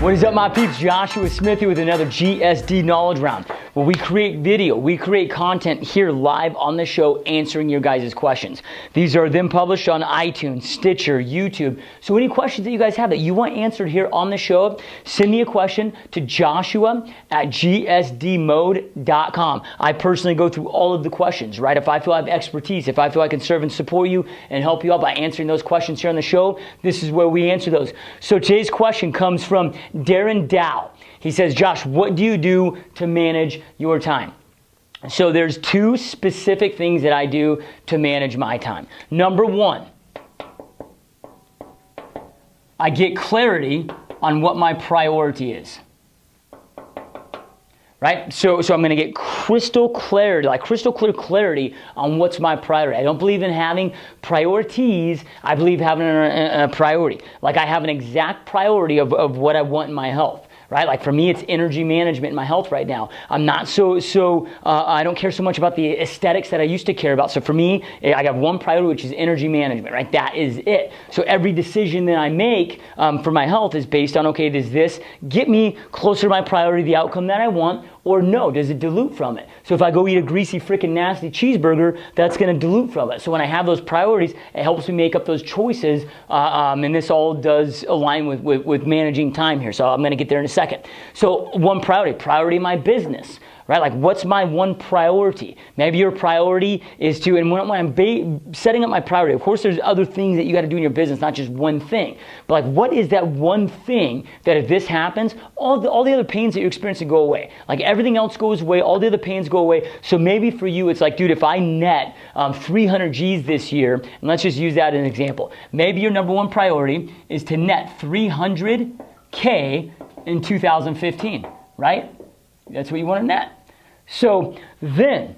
What is up, my peeps? Joshua Smith here with another GSD Knowledge Round, where we create video, we create content here live on the show answering your guys' questions. These are then published on iTunes, Stitcher, YouTube. So any questions that you guys have that you want answered here on the show, send me a question to joshua@gsdmode.com. I personally go through all of the questions, right? If I feel I have expertise, if I feel I can serve and support you and help you out by answering those questions here on the show, this is where we answer those. So today's question comes from Darren Dow. He says, Josh, what do you do to manage your time? So there's two specific things that I do to manage my time. Number one, I get clarity on what my priority is. Right? So I'm going to get crystal clear clarity on what's my priority. I don't believe in having priorities. I believe having a priority. Like I have an exact priority of what I want in my health. Right? Like for me, it's energy management in my health right now. I'm not I don't care so much about the aesthetics that I used to care about. So for me, I have one priority, which is energy management, right? That is it. So every decision that I make for my health is based on, okay, does this get me closer to my priority, the outcome that I want, or no, does it dilute from it? So if I go eat a greasy, freaking nasty cheeseburger, that's going to dilute from it. So when I have those priorities, it helps me make up those choices, and this all does align with managing time here. So I'm going to get there in a second. So one priority my business. Right? Like what's my one priority? Maybe your priority is to, and when I'm setting up my priority, of course there's other things that you got to do in your business, not just one thing. But like what is that one thing that if this happens, all the other pains that you're experiencing go away. Like everything else goes away, all the other pains go away. So maybe for you it's like, dude, if I net 300 G's this year, and let's just use that as an example. Maybe your number one priority is to net 300K in 2015, right? That's what you want to net. So then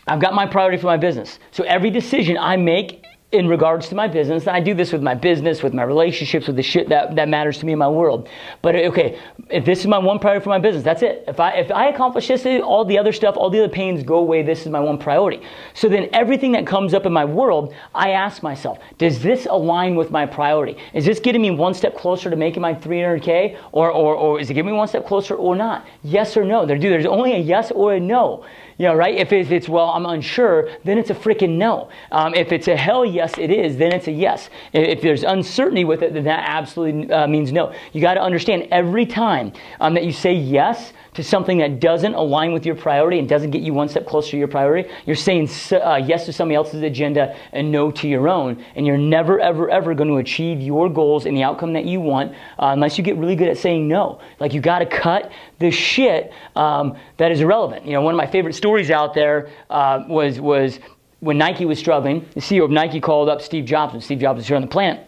I've got my priority for my business. So every decision I make in regards to my business, and I do this with my business, with my relationships, with the shit that matters to me in my world. But okay, if this is my one priority for my business, that's it. If I accomplish this, all the other stuff, all the other pains go away. This is my one priority. So then everything that comes up in my world, I ask myself, does this align with my priority? Is this getting me one step closer to making my 300K, or is it getting me one step closer or not? Yes or no? There's only a yes or a no. You know, right? If it's, well, I'm unsure, then it's a freaking no. If it's a hell yes, it is, then it's a yes. If there's uncertainty with it, then that absolutely means no. You got to understand every time that you say yes to something that doesn't align with your priority and doesn't get you one step closer to your priority, you're saying yes to somebody else's agenda and no to your own. And you're never, ever, ever going to achieve your goals and the outcome that you want unless you get really good at saying no. Like you got to cut the shit that is irrelevant. You know, one of my favorite stories out there was when Nike was struggling. The CEO of Nike called up Steve Jobs when Steve Jobs was here on the planet.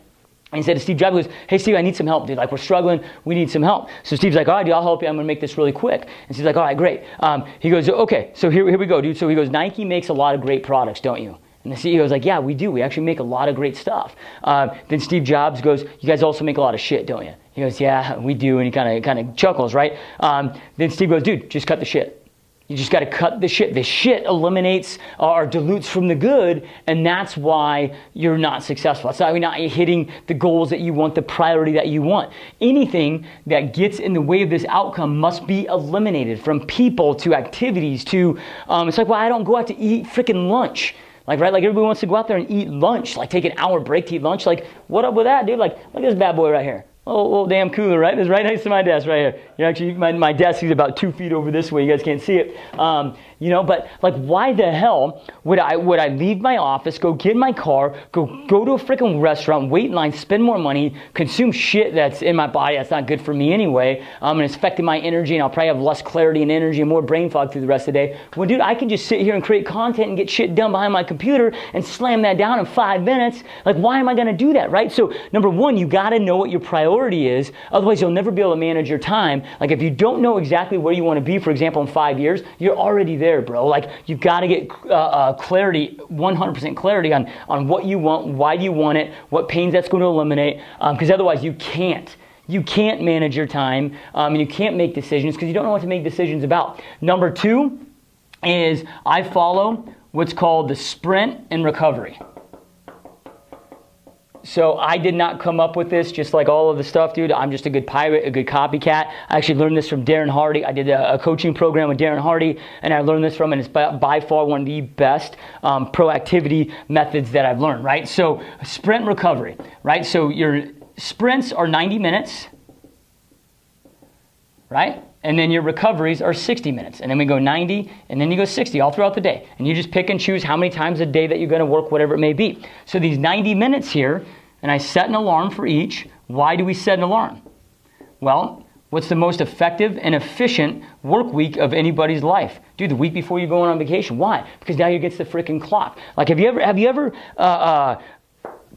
And he said to Steve Jobs, he goes, hey, Steve, I need some help, dude. Like, we're struggling. We need some help. So Steve's like, all right, dude, I'll help you. I'm going to make this really quick. And Steve's like, all right, great. He goes, okay, so here we go, dude. So he goes, Nike makes a lot of great products, don't you? And the CEO's like, yeah, we do. We actually make a lot of great stuff. Then Steve Jobs goes, you guys also make a lot of shit, don't you? He goes, yeah, we do. And he kind of chuckles, right? Then Steve goes, dude, just cut the shit. You just got to cut the shit. The shit eliminates or dilutes from the good, and that's why you're not successful. That's why you're not hitting the goals that you want, the priority that you want. Anything that gets in the way of this outcome must be eliminated, from people to activities to, it's like, well, I don't go out to eat freaking lunch. Like, right? Like everybody wants to go out there and eat lunch, like take an hour break to eat lunch. Like, what up with that, dude? Like, look at this bad boy right here. Oh, damn cooler, right? It's right next to my desk right here. You're actually, my desk is about 2 feet over this way. You guys can't see it. But like, why the hell would I leave my office, go get in my car, go to a freaking restaurant, wait in line, spend more money, consume shit that's in my body that's not good for me anyway, and it's affecting my energy, and I'll probably have less clarity and energy and more brain fog through the rest of the day. Well, dude, I can just sit here and create content and get shit done behind my computer and slam that down in 5 minutes. Like, why am I going to do that, right? So, number one, you got to know what your priority is. Otherwise, you'll never be able to manage your time. Like, if you don't know exactly where you want to be, for example, in 5 years, you're already there, bro. Like, you've got to get clarity, 100% clarity on what you want, why you want it, what pains that's going to eliminate, because otherwise you can't. You can't manage your time, and you can't make decisions because you don't know what to make decisions about. Number two is I follow what's called the sprint and recovery. So I did not come up with this, just like all of the stuff, dude. I'm just a good pirate, a good copycat. I actually learned this from Darren Hardy. I did a coaching program with Darren Hardy, and I learned this from, and it's by far one of the best proactivity methods that I've learned, right? So sprint recovery, right? So your sprints are 90 minutes, right? And then your recoveries are 60 minutes. And then we go 90, and then you go 60 all throughout the day. And you just pick and choose how many times a day that you're going to work, whatever it may be. So these 90 minutes here, and I set an alarm for each. Why do we set an alarm? Well, what's the most effective and efficient work week of anybody's life? Dude, the week before you're going on vacation. Why? Because now you're against the freaking clock. Like, have you ever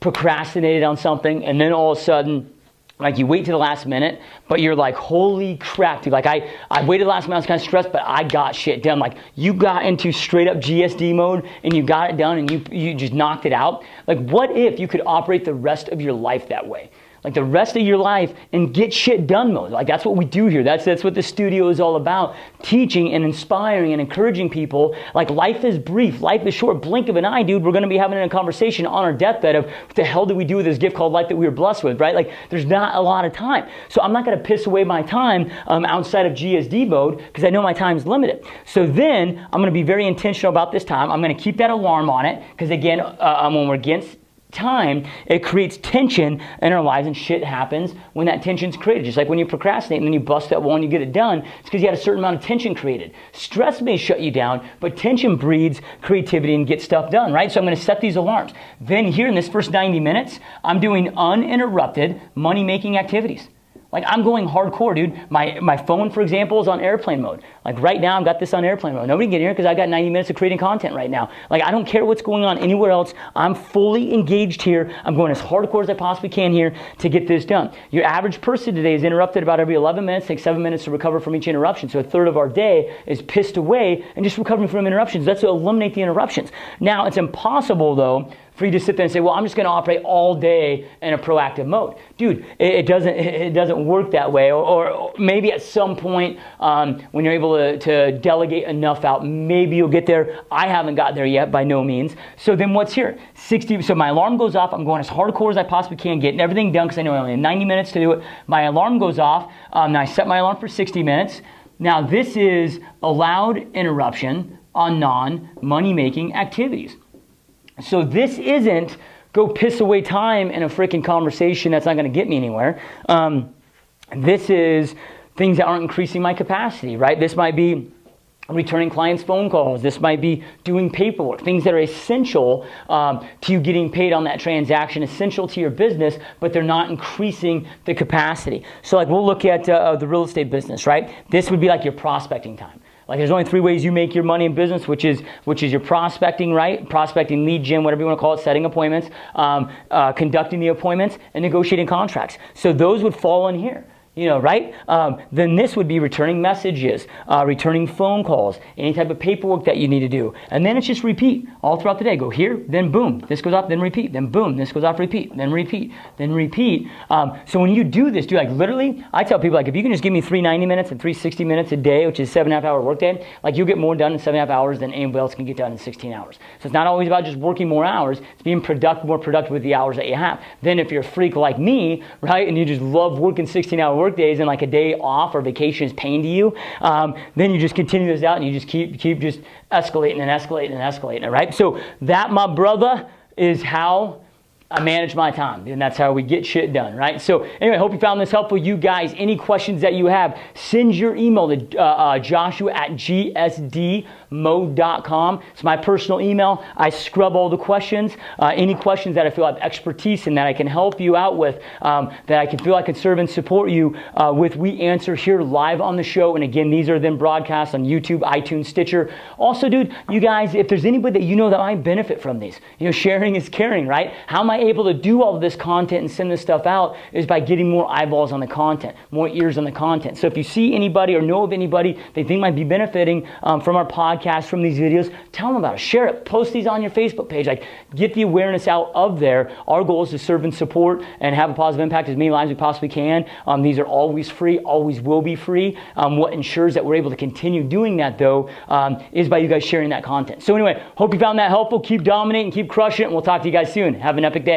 procrastinated on something, and then all of a sudden, like, you wait to the last minute, but you're like, holy crap, dude. Like, I waited the last minute, I was kind of stressed, but I got shit done. Like, you got into straight up GSD mode, and you got it done, and you just knocked it out. Like, what if you could operate the rest of your life that way? Like, the rest of your life and get shit done mode. Like, that's what we do here. That's what the studio is all about. Teaching and inspiring and encouraging people. Like, life is brief. Life is short. Blink of an eye, dude. We're going to be having a conversation on our deathbed of what the hell do we do with this gift called life that we were blessed with, right? Like, there's not a lot of time. So I'm not going to piss away my time outside of GSD mode because I know my time's limited. So then I'm going to be very intentional about this time. I'm going to keep that alarm on it because, again, when we're against time, it creates tension in our lives, and shit happens when that tension's created. Just like when you procrastinate and then you bust that wall and you get it done, it's because you had a certain amount of tension created. Stress may shut you down, but tension breeds creativity and gets stuff done, right? So I'm going to set these alarms. Then here in this first 90 minutes, I'm doing uninterrupted money-making activities. Like, I'm going hardcore, dude. My phone, for example, is on airplane mode. Like, right now, I've got this on airplane mode. Nobody can get here because I got 90 minutes of creating content right now. Like, I don't care what's going on anywhere else. I'm fully engaged here. I'm going as hardcore as I possibly can here to get this done. Your average person today is interrupted about every 11 minutes, takes 7 minutes to recover from each interruption. So a third of our day is pissed away and just recovering from interruptions. That's to eliminate the interruptions. Now, it's impossible, though, for you to sit there and say, well, I'm just going to operate all day in a proactive mode. Dude, it doesn't work that way. Or maybe at some point when you're able to delegate enough out, maybe you'll get there. I haven't got there yet, by no means. So then what's here? 60. So my alarm goes off. I'm going as hardcore as I possibly can, getting everything done because I know I only have 90 minutes to do it. My alarm goes off. Now I set my alarm for 60 minutes. Now this is allowed interruption on non-money-making activities. So this isn't go piss away time in a freaking conversation that's not going to get me anywhere. This is things that aren't increasing my capacity, right? This might be returning clients' phone calls. This might be doing paperwork, things that are essential to you getting paid on that transaction, essential to your business, but they're not increasing the capacity. So like we'll look at the real estate business, right? This would be like your prospecting time. Like there's only 3 ways you make your money in business, which is your prospecting, right? Prospecting, lead gen, whatever you want to call it, setting appointments, conducting the appointments, and negotiating contracts. So those would fall in here. Right? Then this would be returning messages, returning phone calls, any type of paperwork that you need to do. And then it's just repeat all throughout the day. Go here, then boom, this goes off, then repeat, then boom, this goes off, repeat, then repeat, then repeat. So when you do this, like literally, I tell people, like if you can just give me 3 90 minutes and 3 60 minutes a day, which is 7.5 hour workday, like you'll get more done in 7.5 hours than anybody else can get done in 16 hours. So it's not always about just working more hours, it's being more productive with the hours that you have. Then if you're a freak like me, right, and you just love working 16-hour work days and like a day off or vacation is pain to you, then you just continue this out and you just keep just escalating and escalating and escalating, right? So that, my brother, is how I manage my time, and that's how we get shit done, right? So anyway, I hope you found this helpful. You guys, any questions that you have, send your email to joshua@gsdmode.com. It's my personal email. I scrub all the questions. Any questions that I feel I have expertise in that I can help you out with, that I can feel I can serve and support you with, we answer here live on the show. And again, these are then broadcast on YouTube, iTunes, Stitcher. Also, dude, you guys, if there's anybody that you know that might benefit from these, sharing is caring, right? How am I able to do all of this content and send this stuff out is by getting more eyeballs on the content, more ears on the content. So if you see anybody or know of anybody they think might be benefiting from our podcast, from these videos, tell them about it. Share it. Post these on your Facebook page. Like, get the awareness out of there. Our goal is to serve and support and have a positive impact as many lives as we possibly can. These are always free, always will be free. What ensures that we're able to continue doing that, though, is by you guys sharing that content. So anyway, hope you found that helpful. Keep dominating, keep crushing it, and we'll talk to you guys soon. Have an epic day.